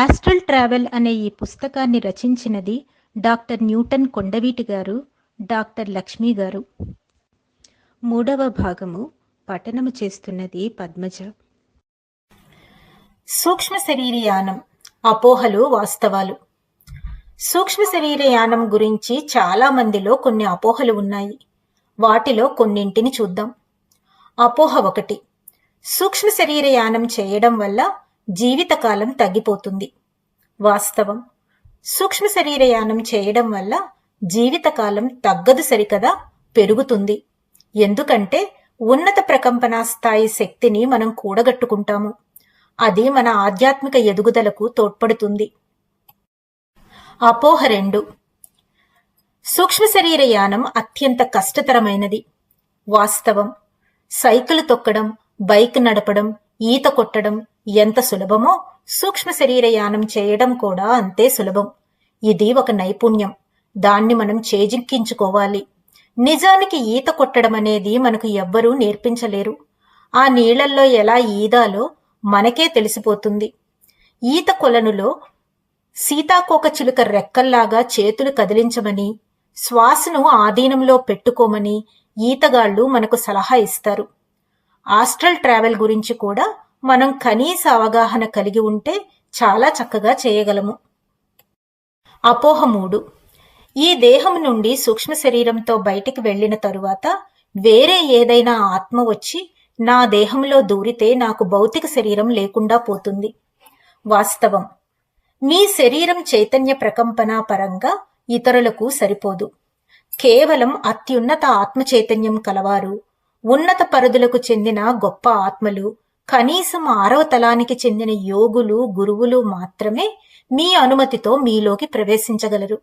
Astral travel అనే ఈ పుస్తకాన్ని రచించినది డాక్టర్ న్యూటన్ కొండవీటి గారు, డాక్టర్ లక్ష్మి గారు. మూడవ భాగము పఠనము చేస్తున్నది పద్మజ. సూక్ష్మ శరీరయానం, అపోహలు వాస్తవాలు. సూక్ష్మ శరీరయానం గురించి చాలా మందిలో కొన్ని అపోహలు ఉన్నాయి. వాటిలో కొన్నింటిని చూద్దాం. అపోహ 1. సూక్ష్మ శరీరయానం చేయడం వల్ల జీవితకాలం తగ్గిపోతుంది. వాస్తవం. సూక్ష్మ శరీరయానం చేయడం వల్ల జీవితకాలం తగ్గదు సరికదా, పెరుగుతుంది. ఎందుకంటే ఉన్నత ప్రకంపన స్థాయి శక్తిని మనం కూడగట్టుకుంటాము. అది మన ఆధ్యాత్మిక ఎదుగుదలకు తోడ్పడుతుంది. అపోహ 2. సూక్ష్మ శరీరయానం అత్యంత కష్టతరమైనది. వాస్తవం. సైకిల్ తొక్కడం, బైక్ నడపడం, ఈత కొట్టడం ఎంత సులభమో సూక్ష్మ శరీరయానం చేయడం కూడా అంతే సులభం. ఇది ఒక నైపుణ్యం. దాన్ని మనం చేజిక్కించుకోవాలి. నిజానికి ఈత కొట్టడం అనేది మనకు ఎవ్వరూ నేర్పించలేరు. ఆ నీళ్లల్లో ఎలా ఈదాలో మనకే తెలిసిపోతుంది. ఈత కొలనులో సీతాకోక చిలుక రెక్కల్లాగా చేతులు కదిలించమని, శ్వాసను ఆధీనంలో పెట్టుకోమని ఈతగాళ్లు మనకు సలహా ఇస్తారు. ఆస్ట్రల్ ట్రావెల్ గురించి కూడా మనం కనీస అవగాహన కలిగి ఉంటే చాలా చక్కగా చేయగలము. అపోహ 3. ఈ దేహం నుండి సూక్ష్మ శరీరంతో బయటికి వెళ్లిన తరువాత వేరే ఏదైనా ఆత్మ వచ్చి నా దేహంలో దూరితే నాకు భౌతిక శరీరం లేకుండా పోతుంది. వాస్తవం. మీ శరీరం చైతన్య ప్రకంపన పరంగా ఇతరులకు సరిపోదు. కేవలం అత్యున్నత ఆత్మ చైతన్యం కలవారు, ఉన్నత పరిధులకు చెందిన గొప్ప ఆత్మలు, కనీసం 6వ తలానికి చెందిన యోగులు, గురువులు మాత్రమే మీ అనుమతితో మీలోకి ప్రవేశించగలరు.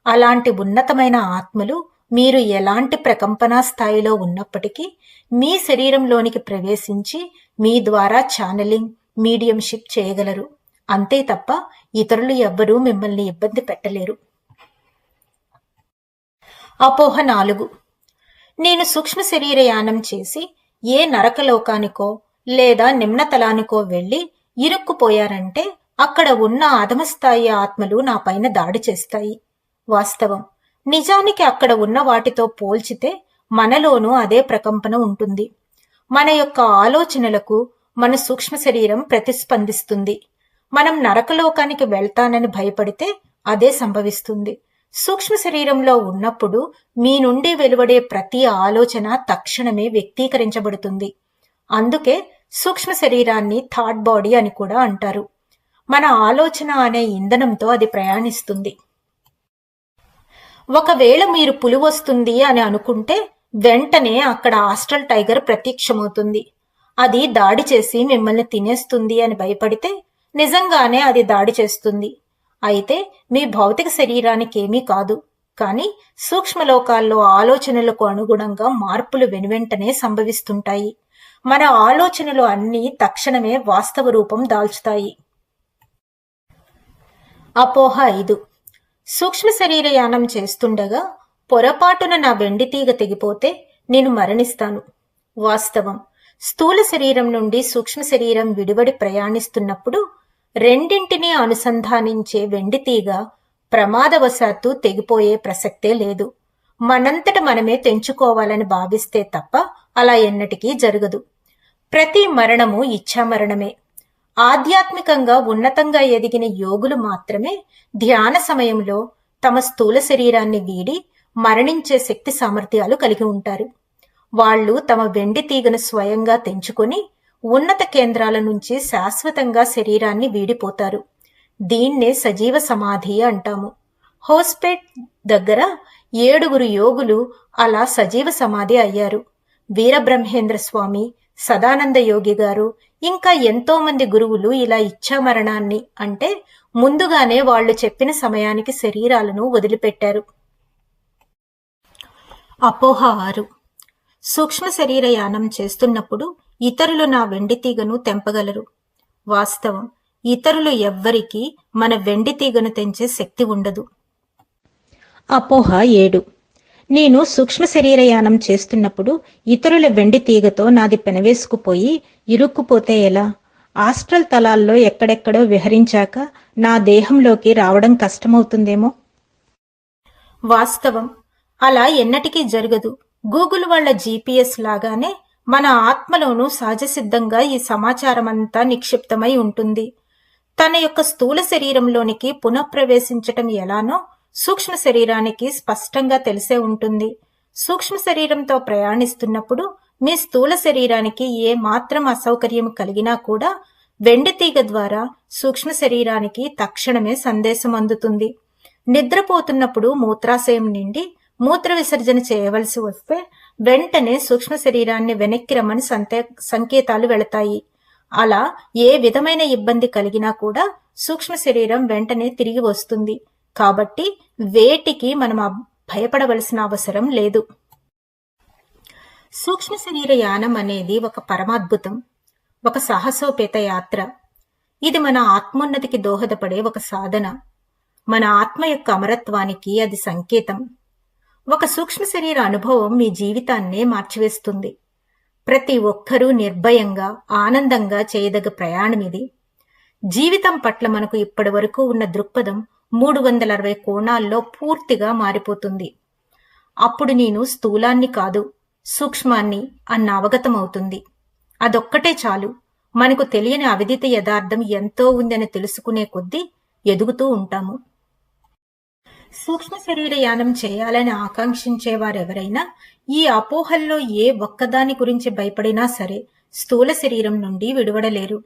అలాంటి ఉన్నతమైన ఆత్మలు మీరు ఎలాంటి ప్రకంపనా స్థాయిలో ఉన్నప్పటికీ మీ శరీరంలోనికి ప్రవేశించి మీ ద్వారా ఛానలింగ్, మీడియంషిప్ చేయగలరు. అంతే తప్ప ఇతరులు ఎవ్వరూ మిమ్మల్ని ఇబ్బంది పెట్టలేరు. అపోహ 4. నేను సూక్ష్మ శరీరయానం చేసి ఏ నరకలోకానికో లేదా నిమ్నతలానికో వెళ్లి ఇరుక్కుపోయారంటే అక్కడ ఉన్న అధమస్థాయి ఆత్మలు నా పైన దాడి చేస్తాయి. వాస్తవం. నిజానికి అక్కడ ఉన్న వాటితో పోల్చితే మనలోనూ అదే ప్రకంపన ఉంటుంది. మన యొక్క ఆలోచనలకు మన సూక్ష్మ శరీరం ప్రతిస్పందిస్తుంది. మనం నరకలోకానికి వెళ్తానని భయపడితే అదే సంభవిస్తుంది. సూక్ష్మ శరీరంలో ఉన్నప్పుడు మీ నుండి వెలువడే ప్రతి ఆలోచన తక్షణమే వ్యక్తీకరించబడుతుంది. అందుకే సూక్ష్మ శరీరాన్ని థాట్ బాడీ అని కూడా అంటారు. మన ఆలోచన అనే ఇంధనంతో అది ప్రయాణిస్తుంది. ఒకవేళ మీరు పులి వస్తుంది అని అనుకుంటే వెంటనే అక్కడ ఆస్ట్రల్ టైగర్ ప్రత్యక్షమవుతుంది. అది దాడి చేసి మిమ్మల్ని తినేస్తుంది అని భయపడితే నిజంగానే అది దాడి చేస్తుంది. అయితే మీ భౌతిక శరీరానికి ఏమీ కాదు. కానీ సూక్ష్మలోకాల్లో ఆలోచనలకు అనుగుణంగా మార్పులు వెనువెంటనే సంభవిస్తుంటాయి. మన ఆలోచనలు అన్నీ తక్షణమే వాస్తవ రూపం దాల్చుతాయి. అపోహ 5. సూక్ష్మ శరీరయానం చేస్తుండగా పొరపాటున నా వెండి తీగ తెగిపోతే నేను మరణిస్తాను. వాస్తవం. స్థూల శరీరం నుండి సూక్ష్మ శరీరం విడివడి ప్రయాణిస్తున్నప్పుడు రెండింటినీ అనుసంధానించే వెండి తీగ ప్రమాదవశాత్తు తెగిపోయే ప్రసక్తే లేదు. మనంతట మనమే తెంచుకోవాలని భావిస్తే తప్ప అలా ఎన్నటికీ జరగదు. ప్రతి మరణము ఇచ్ఛామరణమే. ఆధ్యాత్మికంగా ఉన్నతంగా ఎదిగిన యోగులు మాత్రమే ధ్యాన సమయంలో తమ స్థూల శరీరాన్ని వీడి మరణించే శక్తి సామర్థ్యాలు కలిగి ఉంటారు. వాళ్ళు తమ వెండి తీగను స్వయంగా తెంచుకొని ఉన్నత కేంద్రాల నుంచి శాశ్వతంగా శరీరాన్ని వీడిపోతారు. దీన్నే సజీవ సమాధి అంటాము. హోస్పేట్ దగ్గర 7 యోగులు అలా సజీవ సమాధి అయ్యారు. వీరబ్రహ్మేంద్ర స్వామి, సదానంద యోగి గారు, ఇంకా ఎంతో మంది గురువులు ఇలా ఇచ్ఛామరణాన్ని అంటే ముందుగానే వాళ్ళు చెప్పిన సమయానికి శరీరాలను వదిలిపెట్టారు. అపోహ 6. సూక్ష్మ శరీరయానం చేస్తున్నప్పుడు ఇతరులు నా వెండి తీగను తెంపగలరు. వాస్తవం. ఇతరులు ఎవ్వరికీ మన వెండి తీగను తెంచే శక్తి ఉండదు. అపోహ 7. నేను సూక్ష్మ శరీరయానం చేస్తున్నప్పుడు ఇతరుల వెండి తీగతో నాది పెనవేసుకుపోయి ఇరుక్కుపోతే ఎలా? ఆస్ట్రల్ తలాల్లో ఎక్కడెక్కడో విహరించాక నా దేహంలోకి రావడం కష్టమవుతుందేమో. వాస్తవం. అలా ఎన్నటికీ జరగదు. గూగుల్ వాళ్ళ జీపీఎస్ లాగానే మన ఆత్మలోనూ సహజసిద్ధంగా ఈ సమాచారమంతా నిక్షిప్తమై ఉంటుంది. తన యొక్క స్థూల శరీరంలోనికి పునఃప్రవేశించటం ఎలానో సూక్ష్మ శరీరానికి స్పష్టంగా తెలిసే ఉంటుంది. సూక్ష్మ శరీరంతో ప్రయాణిస్తున్నప్పుడు మీ స్థూల శరీరానికి ఏ మాత్రం అసౌకర్యం కలిగినా కూడా వెండి తీగ ద్వారా సూక్ష్మ శరీరానికి తక్షణమే సందేశం అందుతుంది. నిద్రపోతున్నప్పుడు మూత్రాశయం నిండి మూత్ర విసర్జన చేయవలసి వస్తే వెంటనే సూక్ష్మ శరీరాన్ని వెనక్కి రమ్మని సంకేతాలు వెళతాయి. అలా ఏ విధమైన ఇబ్బంది కలిగినా కూడా సూక్ష్మ శరీరం వెంటనే తిరిగి వస్తుంది. కాబట్టి వేటికి మనం భయపడవలసిన అవసరం లేదు. సూక్ష్మ శరీర యానం అనేది ఒక పరమాద్భుతం, ఒక సాహసోపేత యాత్ర. ఇది మన ఆత్మోన్నతికి దోహదపడే ఒక సాధన. మన ఆత్మ యొక్క అమరత్వానికి అది సంకేతం. ఒక సూక్ష్మ శరీర అనుభవం మీ జీవితాన్నే మార్చివేస్తుంది. ప్రతి ఒక్కరూ నిర్భయంగా ఆనందంగా చేయదగ్గ ప్రయాణం ఇది. జీవితం పట్ల మనకు ఇప్పటి వరకు ఉన్న దృక్పథం 360 కోణాల్లో పూర్తిగా మారిపోతుంది. అప్పుడు నేను స్థూలాన్ని కాదు సూక్ష్మాన్ని అన్న అవగతమవుతుంది. అదొక్కటే చాలు. మనకు తెలియని అవిదిత యథార్థం ఎంతో ఉందని తెలుసుకునే కొద్దీ ఎదుగుతూ ఉంటాము. సూక్ష్మ శరీర యానం చేయాలని ఆకాంక్షించేవారెవరైనా ఈ అపోహల్లో ఏ ఒక్కదాని గురించి భయపడినా సరే స్థూల శరీరం నుండి విడువడలేరు.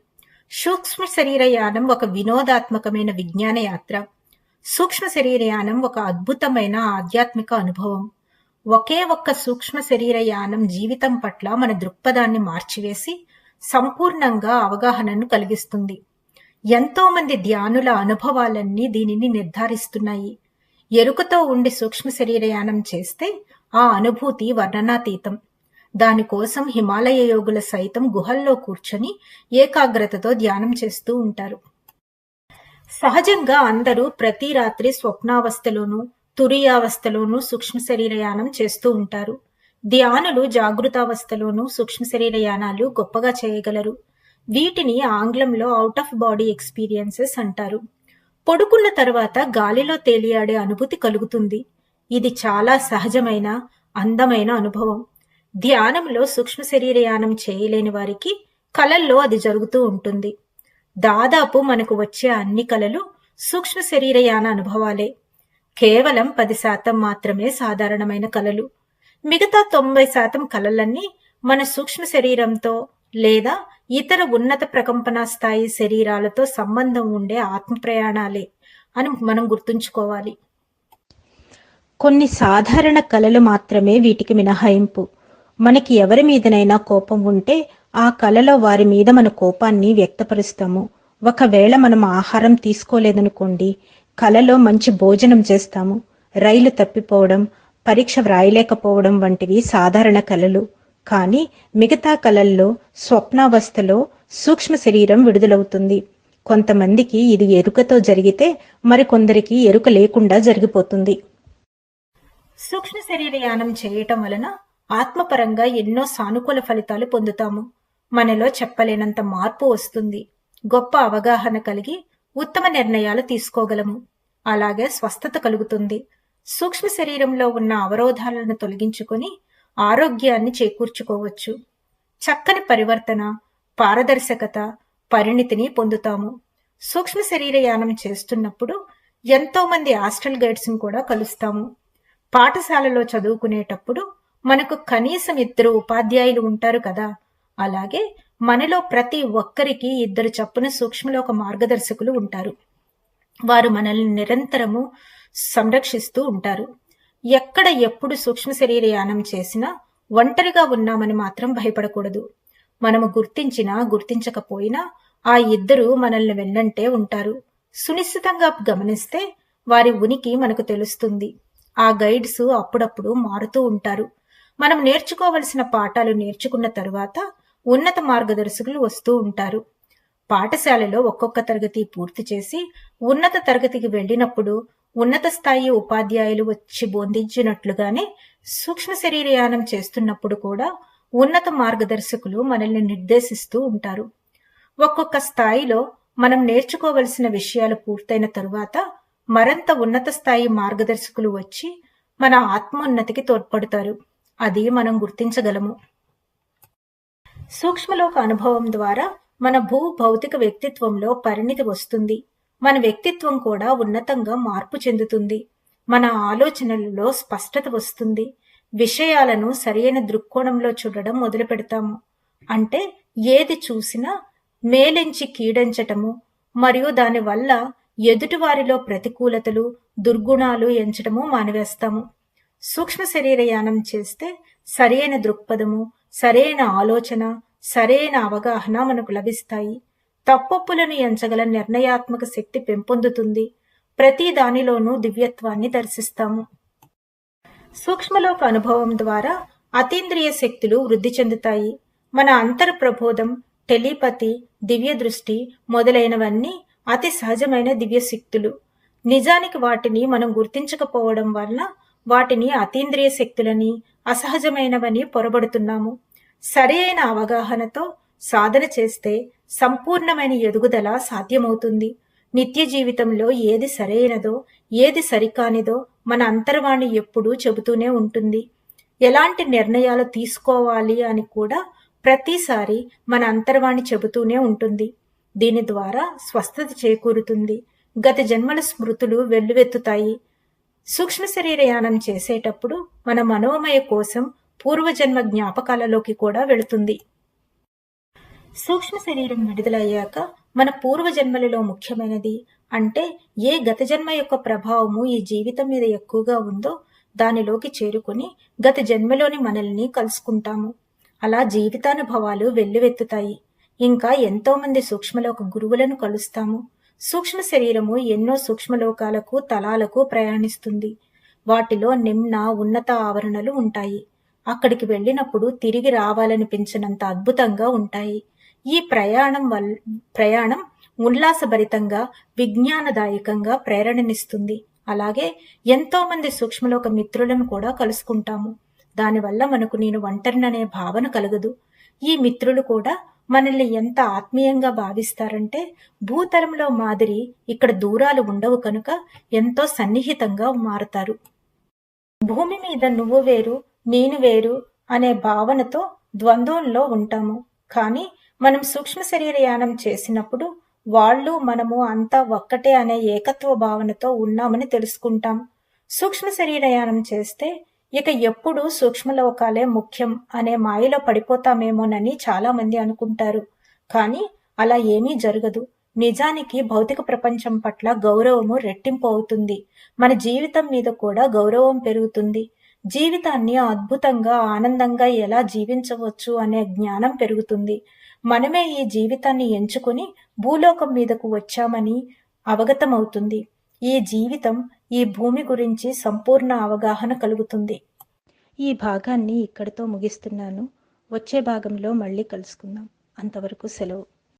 సూక్ష్మ శరీర యానం ఒక వినోదాత్మకమైన విజ్ఞాన యాత్ర. సూక్ష్మ శరీర యానం ఒక అద్భుతమైన ఆధ్యాత్మిక అనుభవం. ఒకే ఒక్క సూక్ష్మ శరీర యానం జీవితం పట్ల మన దృక్పథాన్ని మార్చివేసి సంపూర్ణంగా అవగాహనను కలిగిస్తుంది. ఎంతో మంది ధ్యానుల అనుభవాలన్నీ దీనిని నిర్ధారిస్తున్నాయి. ఎరుకతో ఉండి సూక్ష్మ శరీరయానం చేస్తే ఆ అనుభూతి వర్ణనాతీతం. దానికోసం హిమాలయ యోగుల సైతం గుహల్లో కూర్చొని ఏకాగ్రతతో ధ్యానం చేస్తూ ఉంటారు. సహజంగా అందరూ ప్రతి రాత్రి స్వప్నావస్థలోనూ తురియావస్థలోనూ సూక్ష్మ శరీరయానం చేస్తూ ఉంటారు. ధ్యానులు జాగృతావస్థలోనూ సూక్ష్మ శరీరయానాలు గొప్పగా చేయగలరు. వీటిని ఆంగ్లంలో అవుట్ ఆఫ్ బాడీ ఎక్స్పీరియన్సెస్ అంటారు. పడుకున్న తర్వాత గాలిలో తేలియాడే అనుభూతి కలుగుతుంది. ఇది చాలా సహజమైన అందమైన అనుభవం. ధ్యానంలో సూక్ష్మ శరీరయానం చేయలేని వారికి కలల్లో అది జరుగుతూ ఉంటుంది. దాదాపు మనకు వచ్చే అన్ని కలలు సూక్ష్మ శరీరయాన అనుభవాలే. కేవలం 10% మాత్రమే సాధారణమైన కలలు. మిగతా 90% కలలన్నీ మన సూక్ష్మ శరీరంతో లేదా ఇతర ఉన్నత ప్రకంపన స్థాయి శరీరాలతో సంబంధం ఉండే ఆత్మ ప్రయాణాలే అని మనం గుర్తుంచుకోవాలి. కొన్ని సాధారణ కలలు మాత్రమే వీటికి మినహాయింపు. మనకి ఎవరి మీదనైనా కోపం ఉంటే ఆ కలలో వారి మీద మన కోపాన్ని వ్యక్తపరుస్తాము. ఒకవేళ మనం ఆహారం తీసుకోలేదనుకోండి, కలలో మంచి భోజనం చేస్తాము. రైలు తప్పిపోవడం, పరీక్ష వ్రాయలేకపోవడం వంటివి సాధారణ కలలు. కానీ మిగతా కలల్లో స్వప్నావస్థలో సూక్ష్మ శరీరం విడుదలవుతుంది. కొంతమందికి ఇది ఎరుకతో జరిగితే మరికొందరికి ఎరుక లేకుండా జరిగిపోతుంది. సూక్ష్మ శరీరయానం చేయటం వలన ఆత్మపరంగా ఎన్నో సానుకూల ఫలితాలు పొందుతాము. మనలో చెప్పలేనంత మార్పు వస్తుంది. గొప్ప అవగాహన కలిగి ఉత్తమ నిర్ణయాలు తీసుకోగలము. అలాగే స్వస్థత కలుగుతుంది. సూక్ష్మ శరీరంలో ఉన్న అవరోధాలను తొలగించుకొని ఆరోగ్యాన్ని చేకూర్చుకోవచ్చు. చక్కని పరివర్తన, పారదర్శకత, పరిణితిని పొందుతాము. సూక్ష్మ శరీరయానం చేస్తున్నప్పుడు ఎంతో మంది ఆస్ట్రల్ గైడ్స్ ను కూడా కలుస్తాము. పాఠశాలలో చదువుకునేటప్పుడు మనకు కనీసం 2 ఉపాధ్యాయులు ఉంటారు కదా. అలాగే మనలో ప్రతి ఒక్కరికి 2 చప్పున సూక్ష్మలోక మార్గదర్శకులు ఉంటారు. వారు మనల్ని నిరంతరము సంరక్షిస్తూ ఉంటారు. ఎక్కడ ఎప్పుడు సూక్ష్మ శరీరయానం చేసినా ఒంటరిగా ఉన్నామని మాత్రం భయపడకూడదు. మనము గుర్తించినా గుర్తించకపోయినా ఆ 2 మనల్ని వెన్నంటే ఉంటారు. సునిశ్చితంగా గమనిస్తే వారి ఉనికి మనకు తెలుస్తుంది. ఆ గైడ్స్ అప్పుడప్పుడు మారుతూ ఉంటారు. మనం నేర్చుకోవలసిన పాఠాలు నేర్చుకున్న తరువాత ఉన్నత మార్గదర్శకులు వస్తూ ఉంటారు. పాఠశాలలో ఒక్కొక్క తరగతి పూర్తి చేసి ఉన్నత తరగతికి వెళ్ళినప్పుడు ఉన్నత స్థాయి ఉపాధ్యాయులు వచ్చి బోధించినట్లుగానే సూక్ష్మ శరీరయానం చేస్తున్నప్పుడు కూడా ఉన్నత మార్గదర్శకులు మనల్ని నిర్దేశిస్తూ ఉంటారు. ఒక్కొక్క స్థాయిలో మనం నేర్చుకోవలసిన విషయాలు పూర్తయిన తరువాత మరింత ఉన్నత స్థాయి మార్గదర్శకులు వచ్చి మన ఆత్మోన్నతికి తోడ్పడతారు. అది మనం గుర్తించగలము. సూక్ష్మలోక అనుభవం ద్వారా మన భౌతిక వ్యక్తిత్వంలో పరిణితి వస్తుంది. మన వ్యక్తిత్వం కూడా ఉన్నతంగా మార్పు చెందుతుంది. మన ఆలోచనలలో స్పష్టత వస్తుంది. విషయాలను సరైన దృక్కోణంలో చూడడం మొదలు పెడతాము. అంటే ఏది చూసినా మేలెంచి కీడించటము మరియు దానివల్ల ఎదుటివారిలో ప్రతికూలతలు, దుర్గుణాలు ఎంచటము మానివేస్తాము. సూక్ష్మ శరీరయానం చేస్తే సరైన దృక్పథము, సరైన ఆలోచన, సరైన అవగాహన మనకు లభిస్తాయి. తప్పొప్పులను ఎంచగల నిర్ణయాత్మక శక్తి పెంపొందుతుంది. ప్రతి దానిలోనూ దివ్యత్వాన్ని దర్శిస్తాము. సూక్ష్మలోక అనుభవం ద్వారా అతీంద్రియ శక్తులు వృద్ధి చెందుతాయి. మన అంతర్ ప్రబోధం, టెలిపతి, దివ్య దృష్టి మొదలైనవన్నీ అతి సహజమైన దివ్య శక్తులు. నిజానికి వాటిని మనం గుర్తించకపోవడం వల్ల వాటిని అతీంద్రియ శక్తులని, అసహజమైనవని పొరబడుతున్నాము. సరైన అవగాహనతో సాధన చేస్తే సంపూర్ణమైన ఎదుగుదల సాధ్యమవుతుంది. నిత్య జీవితంలో ఏది సరైనదో, ఏది సరికానిదో మన అంతర్వాణి ఎప్పుడూ చెబుతూనే ఉంటుంది. ఎలాంటి నిర్ణయాలు తీసుకోవాలి అని కూడా ప్రతిసారి మన అంతర్వాణి చెబుతూనే ఉంటుంది. దీని ద్వారా స్వస్థత చేకూరుతుంది. గత జన్మల స్మృతులు వెల్లువెత్తుతాయి. సూక్ష్మ శరీరయానం చేసేటప్పుడు మన మనోమయ కోసం పూర్వజన్మ జ్ఞాపకాలలోకి కూడా వెళుతుంది. సూక్ష్మ శరీరం విడుదలయ్యాక మన పూర్వజన్మలలో ముఖ్యమైనది అంటే ఏ గత జన్మ యొక్క ప్రభావము ఈ జీవితం మీద ఎక్కువగా ఉందో దానిలోకి చేరుకొని గత జన్మలోని మనల్ని కలుసుకుంటాము. అలా జీవితానుభవాలు వెల్లువెత్తుతాయి. ఇంకా ఎంతో మంది సూక్ష్మలోక గురువులను కలుస్తాము. సూక్ష్మ శరీరము ఎన్నో సూక్ష్మలోకాలకు, తలాలకు ప్రయాణిస్తుంది. వాటిలో నిమ్న, ఉన్నత ఆవరణలు ఉంటాయి. అక్కడికి వెళ్ళినప్పుడు తిరిగి రావాలనిపించినంత అద్భుతంగా ఉంటాయి. ఈ ప్రయాణం ఉల్లాసభరితంగా, విజ్ఞానదాయకంగా ప్రేరణనిస్తుంది. అలాగే ఎంతో మంది సూక్ష్మలోక మిత్రులను కూడా కలుసుకుంటాము. దానివల్ల మనకు నేను ఒంటరిననే భావన కలగదు. ఈ మిత్రులు కూడా మనల్ని ఎంత ఆత్మీయంగా భావిస్తారంటే భూతలంలో మాదిరి ఇక్కడ దూరాలు ఉండవు కనుక ఎంతో సన్నిహితంగా మారతారు. భూమి మీద నువ్వు వేరు, నేను వేరు అనే భావనతో ద్వంద్వంలో ఉంటాము. కానీ మనం సూక్ష్మ శరీరయానం చేసినప్పుడు వాళ్ళు, మనము అంతా ఒక్కటే అనే ఏకత్వ భావనతో ఉన్నామని తెలుసుకుంటాం. సూక్ష్మ శరీరయానం చేస్తే ఇక ఎప్పుడూ సూక్ష్మలోకాలే ముఖ్యం అనే మాయలో పడిపోతామేమోనని చాలా మంది అనుకుంటారు. కానీ అలా ఏమీ జరగదు. నిజానికి భౌతిక ప్రపంచం పట్ల గౌరవము రెట్టింపు అవుతుంది. మన జీవితం మీద కూడా గౌరవం పెరుగుతుంది. జీవితాన్ని అద్భుతంగా, ఆనందంగా ఎలా జీవించవచ్చు అనే జ్ఞానం పెరుగుతుంది. మనమే ఈ జీవితాన్ని ఎంచుకుని భూలోకం మీదకు వచ్చామని అవగతమవుతుంది. ఈ జీవితం, ఈ భూమి గురించి సంపూర్ణ అవగాహన కలుగుతుంది. ఈ భాగాన్ని ఇక్కడితో ముగిస్తున్నాను. వచ్చే భాగంలో మళ్ళీ కలుసుకుందాం. అంతవరకు సెలవు.